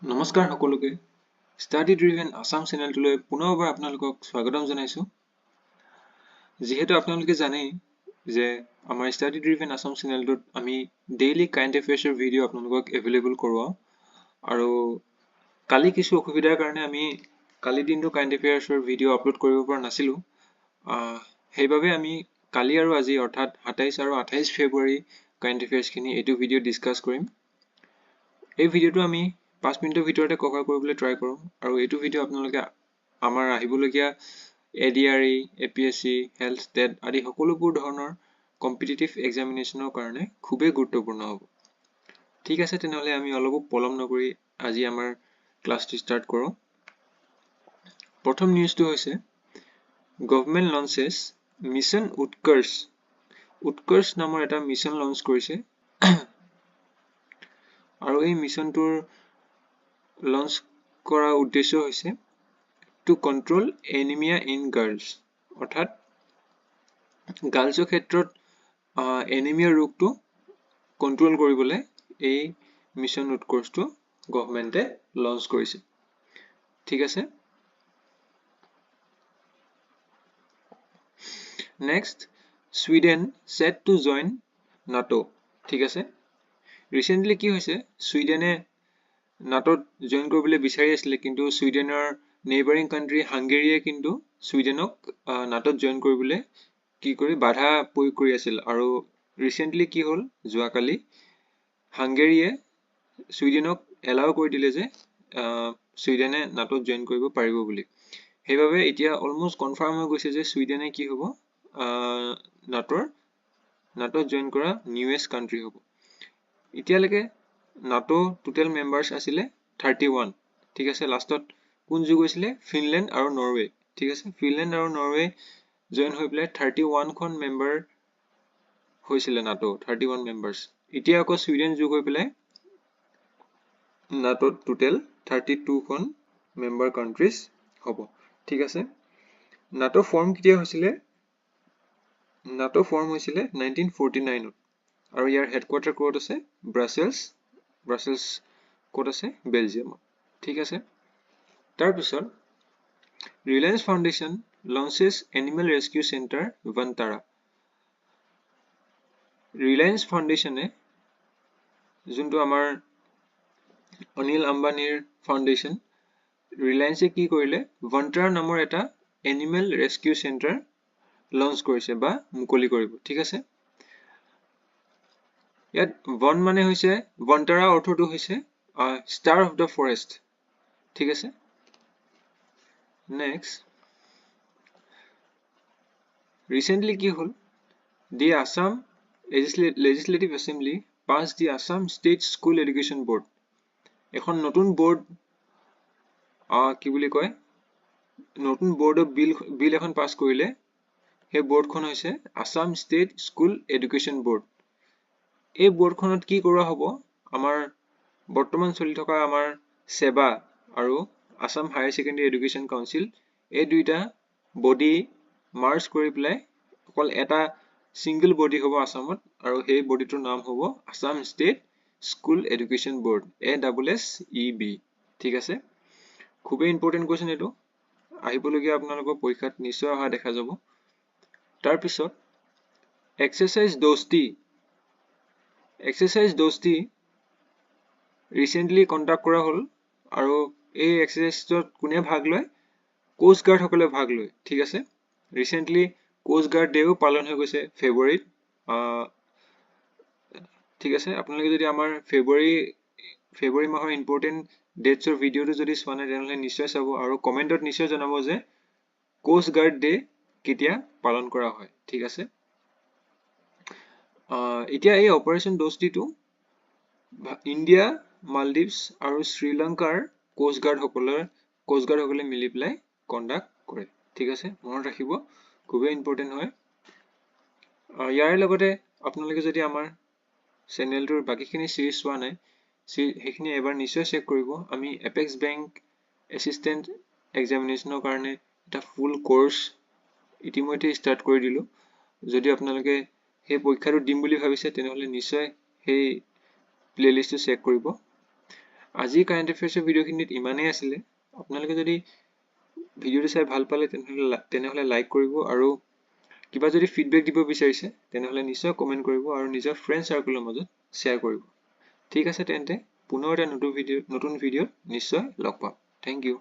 নমস্কাৰ সকলোকে study driven Assam চেনেলটোলৈ পুনৰবাৰ আপোনালোকক স্বাগতম জনাইছো। যিহেতু আপোনালোকে জানেই যে আমাৰ ষ্টাডি ড্ৰিভেন আসাম চেনেলটোত আমি ডেইলি কাৰেণ্ট এফেয়াৰ্ছৰ ভিডিঅ' আপোনালোকক এভেইলেবল কৰোৱাও আৰু কালি কিছু অসুবিধাৰ কাৰণে আমি কালি দিনটো কাৰেণ্ট এফেয়াৰ্ছৰ ভিডিঅ' আপলোড কৰিব পৰা নাছিলোঁ। সেইবাবে আমি কালি আৰু আজি অৰ্থাৎ 27 আৰু 28 ফেব্ৰুৱাৰী কাৰেণ্ট এফেয়াৰ্ছখিনি এইটো ভিডিঅ' ডিছকাছ কৰিম। এই ভিডিঅ'টো আমি 5 মিনিটৰ ভিতৰতে কভাৰ কৰিবলৈ ট্ৰাই কৰোঁ আৰু এইটো ভিডিঅ' আপোনালোকে আমাৰ আহিবলগীয়া ADRE, APSC, হেল্থ টেট আদি সকলোবোৰ ধৰণৰ কম্পিটিটিভ এক্সামিনেশ্যনৰ কাৰণে খুবেই গুৰুত্বপূৰ্ণ হ'ব। ঠিক আছে, তেনেহ'লে আমি অলপো পলম নকৰি আজি আমাৰ ক্লাছটো ষ্টাৰ্ট কৰোঁ। প্ৰথম নিউজটো হৈছে গভৰ্ণমেণ্ট লঞ্চেছ মিছন উৎকৰ্ষ নামৰ এটা মিছন লঞ্চ কৰিছে আৰু এই মিছনটোৰ লঞ্চ কৰা উদ্দেশ্য হৈছে to control anaemia in girls, অৰ্থাৎ গাৰ্লছৰ ক্ষেত্ৰত এনিমিয়া ৰোগটো কণ্ট্ৰল কৰিবলৈ এই মিছন উৎকৰ্ষটো গভৰ্ণমেণ্টে লঞ্চ কৰিছে। ঠিক আছে, next Sweden set to join NATO. ঠিক আছে, ৰিচেণ্টলি কি হৈছে, ছুইডেনে নাটোত জইন কৰিবলৈ বিচাৰি আছিলে, কিন্তু ছুইডেনৰ নেইবাৰিং কাণ্ট্ৰি হাংগেৰীয়ে কিন্তু ছুইডেনক নাটোত জইন কৰিবলৈ বাধা প্ৰয়োগ কৰি আছিল। আৰু ৰিচেণ্টলি কি হ'ল, যোৱাকালি হাংগেৰীয়ে ছুইডেনক এলাউ কৰি দিলে যে ছুইডেনে নাটোত জইন কৰিব পাৰিব বুলি। সেইবাবে এতিয়া অলমষ্ট কনফাৰ্ম হৈ গৈছে যে ছুইডেনে কি হ'ব, নাটোত জইন কৰা নিউৱেষ্ট কাণ্ট্ৰি হ'ব। এতিয়ালৈকে নাটো টোটেল মেম্বাৰ্ছ আছিলে 31। ঠিক আছে, লাষ্টত কোন যোগ হৈছিলে, ফিনলেণ্ড আৰু নৰৱে। ঠিক আছে, ফিনলেণ্ড আৰু নৰৱে জইন হৈ পেলাই 31খন মেম্বাৰ হৈছিলে নাটো, 31 মেম্বাৰ্ছ। এতিয়া আকৌ ছুইডেন যোগ হৈ পেলাই নাটোত টোটেল 32খন মেম্বাৰ কাণ্ট্ৰিজ হ'ব। ঠিক আছে, নাটো ফৰ্ম কেতিয়া হৈছিলে, নাটো ফৰ্ম হৈছিলে 1949ত আৰু ইয়াৰ হেডকোৱাৰ্টাৰ ক'ত আছে, ব্ৰাছেলছ ক'ত আছে, বেলজিয়ামত। ঠিক আছে, তাৰপিছত Reliance Foundation launches animal rescue centre Vantara. Reliance ফাউণ্ডেশ্যনে, যোনটো আমাৰ অনিল আম্বানীৰ ফাউণ্ডেশ্যন, ৰিলায়েন্সে কি কৰিলে, ভান্তাৰা নামৰ এটা এনিমেল ৰেস্কিউ চেণ্টাৰ লঞ্চ কৰিছে বা মুকলি কৰিব। ঠিক আছে, ইয়াত বন মানে হৈছে, ভান্তাৰা অৰ্থটো হৈছে ষ্টাৰ অফ দ্য ফৰেষ্ট। ঠিক আছে, নেক্সট ৰিচেণ্টলি কি হ'ল, the Assam legislative assembly pass the Assam state school education board. এখন নতুন বৰ্ড কি বুলি কয়, নতুন বৰ্ডৰ বিল এখন পাছ কৰিলে। সেই বৰ্ডখন হৈছে Assam state school education board. এই বৰ্ডখনত কি কৰা হ'ব, আমাৰ বৰ্তমান চলি থকা আমাৰ সেবা আৰু Assam higher secondary education council, এই দুইটা বডি মাৰ্জ কৰি পেলাই অকল এটা ছিংগল বডি হ'ব আসামত, আৰু সেই বডিটোৰ নাম হ'ব Assam state school education board, ASSEB। ঠিক আছে, খুবেই ইম্পৰ্টেণ্ট কুৱেশ্যন এইটো, আহিবলগীয়া আপোনালোকৰ পৰীক্ষাত নিশ্চয় অহা দেখা যাব। তাৰপিছত এক্সাৰচাইজ দোস্তি ৰিচেণ্টলি কণ্ডাক্ট কৰা হ'ল, আৰু এই এক্সাৰচাইজত কোনে ভাগ লয়, কোষ্ট গাৰ্ডসকলে ভাগ লয়। ঠিক আছে, ৰিচেণ্টলি কোষ্ট গাৰ্ড ডেও পালন হৈ গৈছে ফেব্ৰুৱাৰীত। ঠিক আছে, আপোনালোকে যদি আমাৰ ফেব্ৰুৱাৰী মাহৰ ইম্পৰ্টেণ্ট ডেটছৰ ভিডিঅ'টো যদি চোৱা নাই, তেনেহ'লে নিশ্চয় চাব আৰু কমেণ্টত নিশ্চয় জনাব যে কোষ্ট গাৰ্ড ডে কেতিয়া পালন কৰা হয়। ঠিক আছে, এতিয়া এই অপাৰেশ্যন দোস্তিটো ইণ্ডিয়া, মালদ্বীপছ আৰু শ্ৰীলংকাৰ কোষ্ট গাৰ্ডসকলে মিলি পেলাই কণ্ডাক্ট কৰে। ঠিক আছে, মনত ৰাখিব, খুবেই ইম্পৰ্টেণ্ট হয়। ইয়াৰ লগতে আপোনালোকে যদি আমাৰ চেনেলটোৰ বাকীখিনি চিৰিজ চোৱা নাই, সেইখিনি এবাৰ নিশ্চয় চেক কৰিব। আমি এপেক্স বেংক এছিষ্টেণ্ট এক্সামিনেশ্যনৰ কাৰণে এটা ফুল কোৰ্চ ইতিমধ্যে ষ্টাৰ্ট কৰি দিলোঁ। যদি আপোনালোকে সেই পৰীক্ষাটো দিম বুলি ভাবিছে, তেনেহ'লে নিশ্চয় সেই প্লেলিষ্টটো চেক কৰিব। আজি কাৰেণ্ট এফেয়াৰ্ছৰ ভিডিঅ'খিনিত ইমানেই আছিলে আপোনালোকে যদি ভিডিঅ'টো চাই ভাল পালে তেনেহলে লাইক কৰিব আৰু কিবা যদি ফিডবেক দিব বিচাৰিছে তেনেহলে নিশ্চয় কমেন্ট কৰিব আৰু নিজৰ ফ্ৰেণ্ড সাৰ্কেলৰ মাজত শ্বেয়াৰ কৰিব ঠিক আছে তেন্তে পুনৰ এটা নতুন ভিডিঅ'ত নিশ্চয় লগ পাম থ্যাংক ইউ